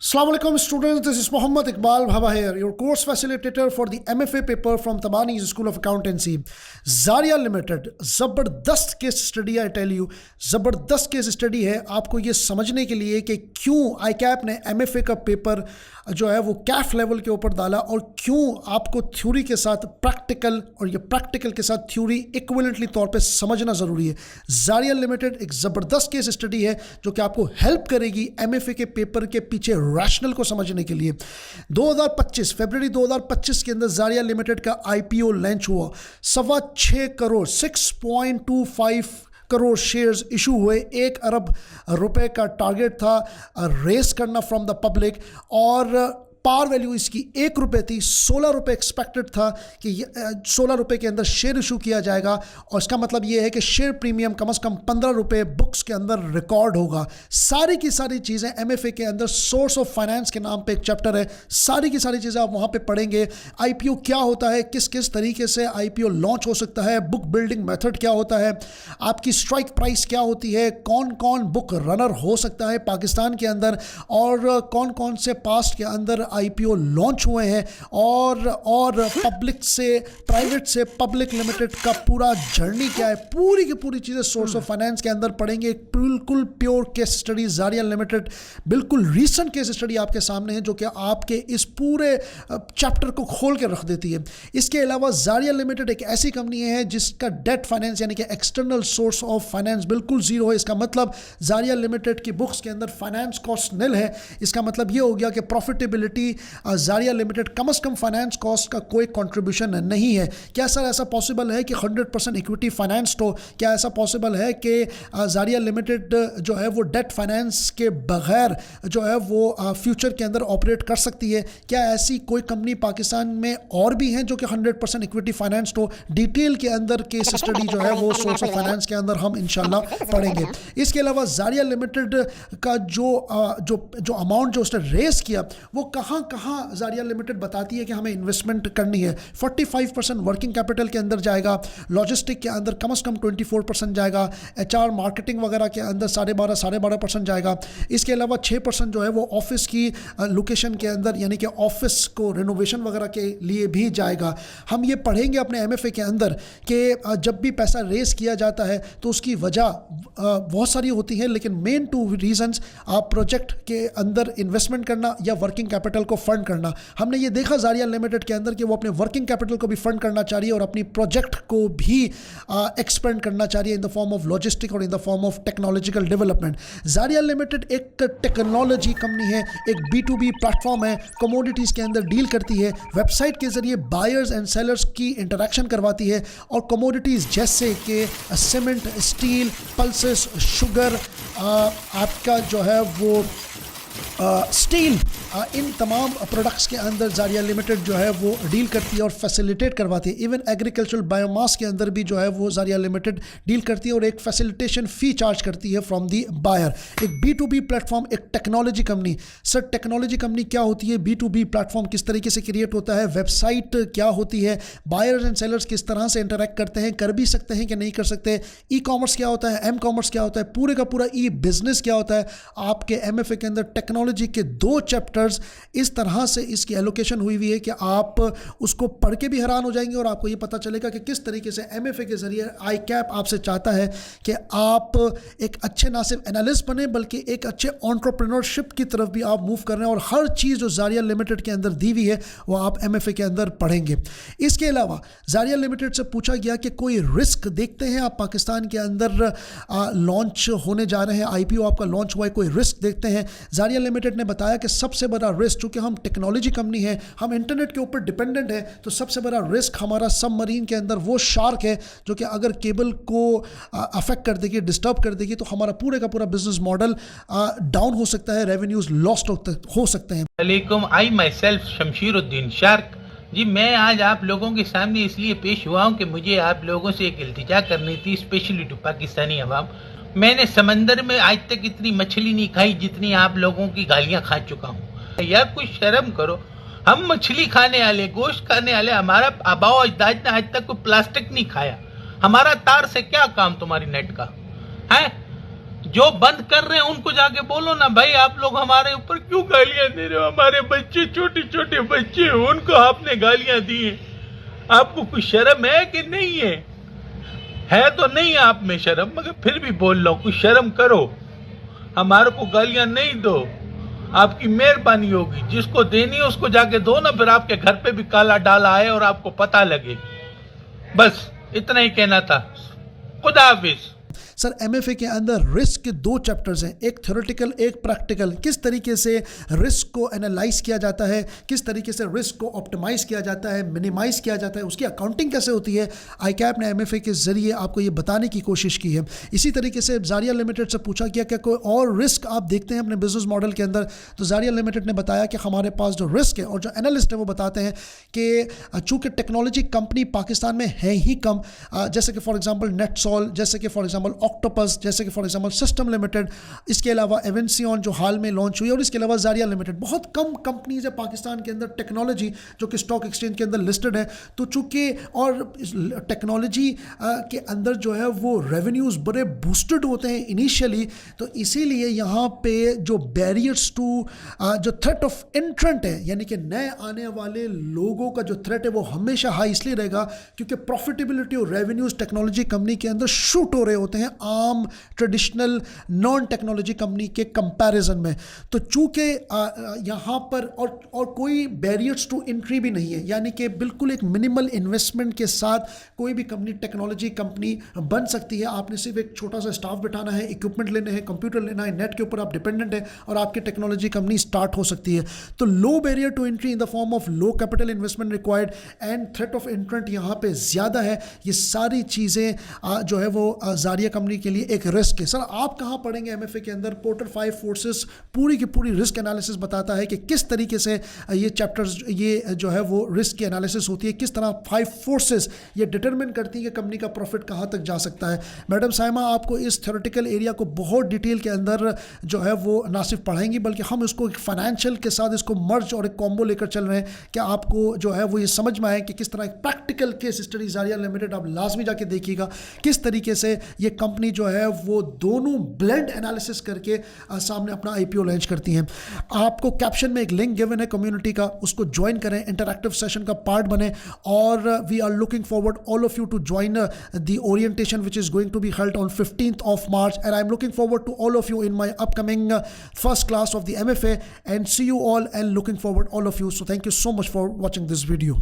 Assalamu alaikum students, this is Muhammad Iqbal Bhaba here, your course facilitator for the MFA paper from Tabani's School of Accountancy. Zaria Limited, ज़बरदस्त case study I tell you, ज़बरदस्त case study है आपको ये समझने के लिए कि क्यों ICAP ने MFA का पेपर जो है वो कैफ लेवल के ऊपर डाला और क्यों आपको थ्योरी के साथ प्रैक्टिकल और ये प्रैक्टिकल के साथ थ्योरी इक्विवेलेंटली तौर पे समझना ज़रूरी है। जारिया लिमिटेड एक ज़बरदस्त केस स्टडी है जो कि आपको हेल्प करेगी MFA के पेपर के पीछे रैशनल को समझने के लिए। 2025 फरवरी 2025 के अंदर जारिया लिमिटेड का IPO लॉन्च हुआ। 6.25 करोड़ 6.25 करोड़ शेयर्स इशू हुए। 1 अरब रुपए का टारगेट था रेस करना फ्रॉम द पब्लिक और पार वैल्यू इसकी 1 रुपये थी। 16 रुपये एक्सपेक्टेड था कि 16 रुपये के अंदर शेयर इशू किया जाएगा और इसका मतलब ये है कि शेयर प्रीमियम कम से कम 15 रुपये बुक्स के अंदर रिकॉर्ड होगा। सारी की सारी चीज़ें MFA के अंदर सोर्स ऑफ फाइनेंस के नाम पे एक चैप्टर है, सारी की सारी चीज़ें आप वहाँ पे पढ़ेंगे। IPO क्या होता है, किस किस तरीके से IPO लॉन्च हो सकता है, बुक बिल्डिंग मेथड क्या होता है, आपकी स्ट्राइक प्राइस क्या होती है, कौन कौन बुक रनर हो सकता है पाकिस्तान के अंदर और कौन कौन से पास्ट के अंदर IPO लॉन्च हुए हैं और पब्लिक से प्राइवेट से पब्लिक लिमिटेड का पूरा जर्नी क्या है, पूरी की पूरी चीज़ें सोर्स ऑफ फाइनेंस के अंदर पढ़ेंगे। बिल्कुल प्योर केस स्टडी जारिया लिमिटेड, बिल्कुल रीसेंट केस स्टडी आपके सामने है जो कि आपके इस पूरे चैप्टर को खोल के रख देती है। इसके अलावा जारिया लिमिटेड एक ऐसी कंपनी है जिसका डेट फाइनेंस यानी कि एक्सटर्नल सोर्स ऑफ फाइनेंस बिल्कुल जीरो है। इसका मतलब जारिया लिमिटेड की बुक्स के अंदर फाइनेंस कॉस्ट निल है। इसका मतलब ये हो गया कि प्रॉफिटेबिलिटी जारिया लिमिटेड कम से कम फाइनेंस कॉस्ट का कोई कंट्रीब्यूशन नहीं है। क्या सर ऐसा पॉसिबल है कि 100% इक्विटी फाइनेंस्ड हो? क्या ऐसा पॉसिबल है कि जारिया लिमिटेड जो है वो डेट फाइनेंस के बगैर जो है वो फ्यूचर के अंदर ऑपरेट कर सकती है? क्या ऐसी कोई कंपनी पाकिस्तान में और भी हैं जो कि 100% इक्विटी फाइनेंस्ड हो? डिटेल के अंदर केस स्टडी जो है वो सोर्स ऑफ फाइनेंस के अंदर हम इंशाल्लाह पढ़ेंगे। इसके अलावा जारिया लिमिटेड का जो अमाउंट जो उसने रेस किया वो कहाँ जारिया लिमिटेड बताती है कि हमें इन्वेस्टमेंट करनी है। 45% वर्किंग कैपिटल के अंदर जाएगा, लॉजिस्टिक के अंदर कम से कम 24% जाएगा, HR मार्केटिंग वगैरह के अंदर 12.5% जाएगा। इसके अलावा 6% जो है वो ऑफिस की लोकेशन के अंदर यानी कि ऑफिस को रिनोवेशन वगैरह के लिए भी जाएगा। हम ये पढ़ेंगे अपने MFA के अंदर कि जब भी पैसा रेस किया जाता है तो उसकी वजह बहुत सारी होती है, लेकिन मेन 2 रीजंस प्रोजेक्ट के अंदर इन्वेस्टमेंट करना या वर्किंग कैपिटल को फंड करना। हमने ये देखा जारिया लिमिटेड के अंदर कि वो अपने वर्किंग कैपिटल को भी फंड करना चाह रही है और अपनी प्रोजेक्ट को भी एक्सपेंड करना चाह रही है in the form of logistic और in the form of technological development. जारिया लिमिटेड एक टेक्नोलॉजी कंपनी है, एक B2B प्लेटफॉर्म है, कमोडिटीज़ के अंदर डील करती है, वेबसाइट के ज़रिए बायर्स एंड सेलर्स की इंटरेक्शन करवाती है और कमोडिटीज़ जैसे कि सीमेंट, स्टील, पल्सेस, शुगर, आपका जो है वो स्टील, इन तमाम प्रोडक्ट्स के अंदर जारिया लिमिटेड जो है वो डील करती है और फैसिलिटेट करवाती है। इवन एग्रीकल्चरल बायोमास के अंदर भी जो है वो जारिया लिमिटेड डील करती है और एक फैसिलिटेशन फ़ी चार्ज करती है फ्रॉम दी बायर। एक B2B प्लेटफॉर्म, एक technology company. Sir technology company क्या होती है, B2B प्लेटफॉर्म किस तरीके से क्रिएट होता है, वेबसाइट क्या होती है, बायर्स एंड सेलर्स किस तरह से इंटरेक्ट करते हैं, कर भी सकते हैं कि नहीं कर सकते, ई कॉमर्स क्या होता है, M कॉमर्स क्या होता है, पूरे का पूरा ई बिजनेस क्या होता है। आपके MFA के अंदर टेक्नोलॉजी के 2 चैप्टर्स इस तरह से इसकी एलोकेशन हुई हुई है कि आप उसको पढ़ के भी हैरान हो जाएंगे और आपको ये पता चलेगा कि किस तरीके से MFA के जरिए ICAP आपसे चाहता है कि आप एक अच्छे ना सिर्फ एनालिस्ट बने बल्कि एक अच्छे एंटरप्रेन्योरशिप की तरफ भी आप मूव कर रहे हैं और हर चीज़ जो जारिया लिमिटेड के अंदर दी हुई है वो आप MFA के अंदर पढ़ेंगे। इसके अलावा जारिया लिमिटेड से पूछा गया कि कोई रिस्क देखते हैं आप पाकिस्तान के अंदर लॉन्च होने जा रहे हैं, IPO आपका लॉन्च हुआ है, कोई रिस्क देखते हैं? जारिया लिमिटेड ने बताया कि सबसे बड़ा रिस्क, चूँकि हम टेक्नोलॉजी कंपनी है, हम इंटरनेट के ऊपर डिपेंडेंट है, तो सबसे बड़ा रिस्क हमारा सबमरीन के अंदर वो शार्क है जो कि अगर केबल को अफेक्ट कर देगी, डिस्टर्ब कर देगी, तो हमारा पूरे का पूरा बिजनेस मॉडल डाउन हो सकता है, रेवेन्यूज लॉस्ट हो सकते हैं। आई माई सेल्फ शमशीरुद्दीन शार्क जी, मैं आज आप लोगों के सामने इसलिए पेश हुआ हूँ कि मुझे आप लोगों से एक इल्तिजा करनी थी, स्पेशली टू पाकिस्तानी अवाम। मैंने समंदर में आज तक इतनी मछली नहीं खाई जितनी आप लोगों की गालियाँ खा चुका हूँ। यार कुछ शर्म करो, हम मछली खाने वाले, गोश्त खाने वाले, हमारा आबाओ अजदाद ने आज तक कोई प्लास्टिक नहीं खाया। हमारा तार से क्या काम तुम्हारी नेट का है? جو بند کر رہے ہیں ان کو جا کے بولو نا بھائی آپ لوگ ہمارے اوپر کیوں گالیاں دے رہے ہو, ہمارے بچے چھوٹے چھوٹے بچے ہیں ان کو آپ نے گالیاں دی ہیں, آپ کو کوئی شرم ہے کہ نہیں ہے تو نہیں ہے آپ میں شرم, مگر پھر بھی بول رہا ہوں کچھ شرم کرو, ہمارے کو گالیاں نہیں دو, آپ کی مہربانی ہوگی, جس کو دینی ہے اس کو جا کے دو نا, پھر آپ کے گھر پہ بھی کالا ڈالا آئے اور آپ کو پتہ لگے. بس اتنا ہی کہنا تھا. خدا حافظ. سر ایم ایف اے کے اندر رسک کے دو چیپٹرز ہیں, ایک تھیوریٹیکل ایک پریکٹیکل. کس طریقے سے رسک کو انالائز کیا جاتا ہے, کس طریقے سے رسک کو آپٹیمائز کیا جاتا ہے, منیمائز کیا جاتا ہے, اس کی اکاؤنٹنگ کیسے ہوتی ہے, آئی کیپ نے ایم ایف اے کے ذریعے آپ کو یہ بتانے کی کوشش کی ہے. اسی طریقے سے زاریہ لمیٹڈ سے پوچھا گیا کہ کوئی اور رسک آپ دیکھتے ہیں اپنے بزنس ماڈل کے اندر, تو زاریہ لمیٹڈ نے بتایا کہ ہمارے پاس جو رسک ہے, اور جو انالسٹ ہیں وہ بتاتے ہیں کہ چونکہ ٹیکنالوجی کمپنی پاکستان میں ہے ہی کم, جیسے کہ فار ایگزامپل نیٹ سول, جیسے کہ فار ایگزامپل آکٹوپس, جیسے کہ فار ایگزامپل سسٹم لمیٹڈ, اس کے علاوہ ایونسیون جو حال میں لانچ ہوئی, اور اس کے علاوہ زاریہ لمیٹڈ, بہت کم کمپنیز ہیں پاکستان کے اندر ٹیکنالوجی جو کہ اسٹاک ایکسچینج کے اندر لسٹڈ ہے. تو چونکہ اور ٹیکنالوجی کے اندر جو ہے وہ ریونیوز بڑے بوسٹڈ ہوتے ہیں انیشیلی, تو اسی لیے یہاں پہ جو بیریئرس ٹو جو تھریٹ آف انٹرنٹ ہے, یعنی کہ نئے آنے والے لوگوں کا جو تھریٹ ہے وہ ہمیشہ ہائی اس لیے رہے گا کیونکہ پروفیٹیبلٹی اور ریونیوز ٹیکنالوجی کمپنی کے اندر شوٹ ہو رہے ہوتے ہیں عام ٹریڈیشنل نان ٹیکنالوجی کمپنی کے کمپیریزن میں. تو چونکہ یہاں پر اور کوئی بیریئرس ٹو انٹری بھی نہیں ہے, یعنی کہ بالکل ایک منیمل انویسٹمنٹ کے ساتھ کوئی بھی کمپنی ٹیکنالوجی کمپنی بن سکتی ہے. آپ نے صرف ایک چھوٹا سا اسٹاف بٹھانا ہے, اکوپمنٹ لینے ہیں, کمپیوٹر لینا ہے, نیٹ کے اوپر آپ ڈیپینڈنٹ ہیں اور آپ کی ٹیکنالوجی کمپنی اسٹارٹ ہو سکتی ہے. تو low barrier to entry in the form of low capital investment required and threat of entrant یہاں پہ زیادہ ہے. یہ ساری چیزیں جو ہے وہ زاریہ کمپنی کے لیے ایک رسک ہے. سر آپ کہاں پڑھیں گے ایم ایف اے کے اندر؟ پورٹل 5 فورسز پوری کی پوری رسک انالیسس بتاتا ہے کہ کس طریقے سے یہ چیپٹرز یہ جو ہے وہ رسک کی انالیسس ہوتی ہے, کس طرح 5 فورسز یہ ڈٹرمن کرتی ہیں کہ کمپنی کا پروفٹ کہاں تک جا سکتا ہے. میڈم سائمہ آپ کو اس تھیوریٹیکل ایریا کو بہت ڈیٹیل کے اندر جو ہے وہ نہ صرف پڑھائیں گی بلکہ ہم اس کو ایک فائنینشیل کے ساتھ اس کو مرج اور ایک کومبو لے کر چل رہے ہیں کہ آپ کو جو ہے وہ یہ سمجھ میں آئے کہ کس طرح ایک پریکٹیکل کیس اسٹڈی زاریہ لمیٹڈ آپ لازمی جا کے دیکھیے گا, کس طریقے سے یہ کمپنی جو ہے وہ دونوں بلینڈ انالیسس کر کے سامنے اپنا آئی پی او لانچ کرتی ہیں. آپ کو کیپشن میں ایک لنک گیون ہے کمیونٹی کا, اس کو جوائن کریں, انٹریکٹیو سیشن کا پارٹ بنیں, اور we are looking forward all of you to join the orientation which is going to be held on 15th of March, and I'm looking forward to all of you in my upcoming first class of the MFA, and see you all and looking forward all of you. So thank you so much for watching this video.